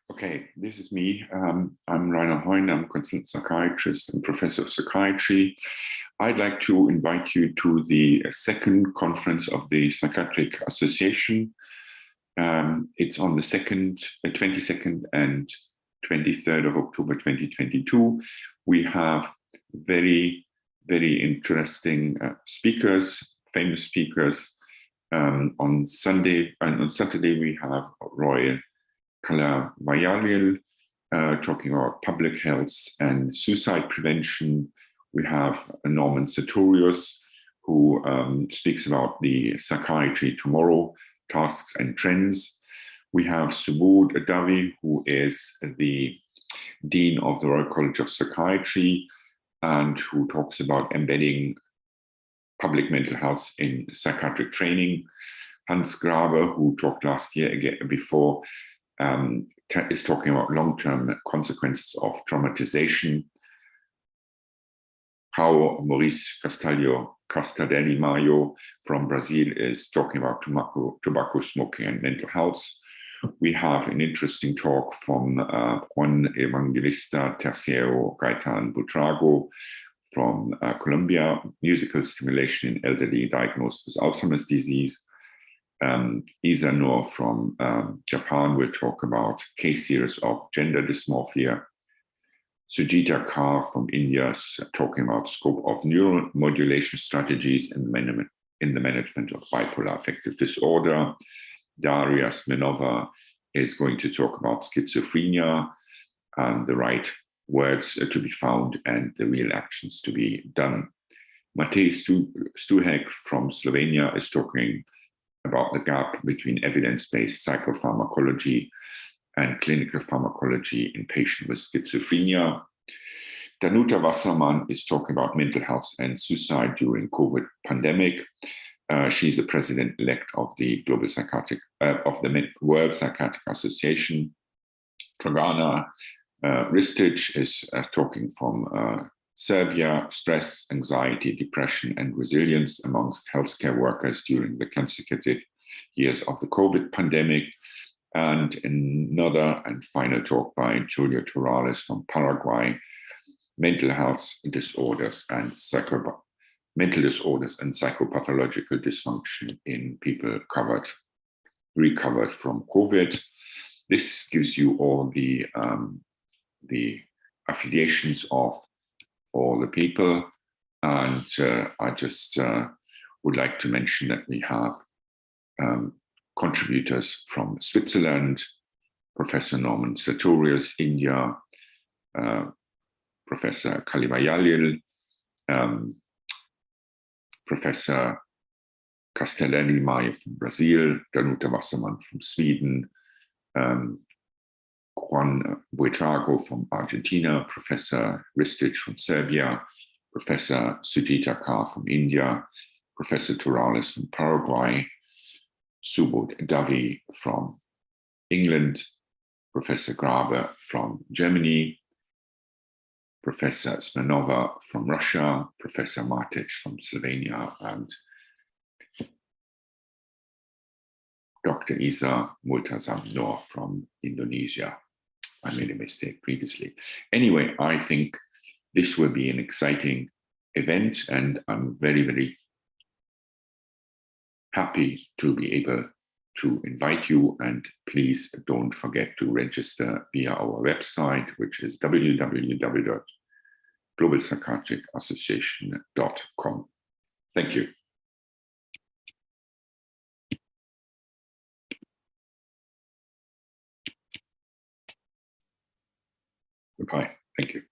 Okay, this is me. I'm Rainer Heun. I'm a consultant psychiatrist and professor of psychiatry. I'd like to invite you to the second conference of the Psychiatric Association. It's on the 22nd and 23rd of October 2022. We have very, very interesting speakers, famous speakers. On Sunday and on Saturday, we have Roy Kalavayalil, talking about public health and suicide prevention. We have Norman Sartorius, who speaks about the psychiatry tomorrow, tasks and trends. We have Subodh Davi, who is the Dean of the Royal College of Psychiatry and who talks about embedding public mental health in psychiatric training. Hans Grabe, who talked last year before, is talking about long-term consequences of traumatization. How Maurice Castadelli Maio from Brazil is talking about tobacco smoking and mental health. We have an interesting talk from Juan Evangelista Tercero Gaitan Butrago from Colombia, musical stimulation in elderly diagnosed with Alzheimer's disease. Isa Noor from Japan will talk about case series of gender dysmorphia. Sujita Kar from India is talking about scope of neuromodulation strategies in the management of bipolar affective disorder. Daria Smenova is going to talk about schizophrenia and the right words to be found and the real actions to be done. Matej Stuhek from Slovenia is talking about the gap between evidence-based psychopharmacology and clinical pharmacology in patients with schizophrenia. Danuta Wasserman is talking about mental health and suicide during COVID pandemic. She's the president-elect of the World Psychiatric Association. Dragana Ristic is talking from Serbia, stress, anxiety, depression, and resilience amongst healthcare workers during the consecutive years of the COVID pandemic. And another and final talk by Julia Torales from Paraguay, mental disorders and psychopathological dysfunction in people recovered from COVID. This gives you all the affiliations of all the people. And I just would like to mention that we have contributors from Switzerland, Professor Norman Sartorius, India, Professor Kalavayalil, Professor Castellani Maia from Brazil, Danuta Wasserman from Sweden, Juan Buitrago from Argentina, Professor Ristic from Serbia, Professor Sujita Kar from India, Professor Torales from Paraguay, Subodh Davi from England, Professor Grabe from Germany, Professor Smenova from Russia, Professor Matic from Slovenia, and Dr. Isa Multazam Noor from Indonesia. I made a mistake previously. Anyway, I think this will be an exciting event, and I'm very, very happy to be able to invite you. And please don't forget to register via our website, which is www.globalpsychiatricassociation.com. Thank you. Goodbye. Thank you.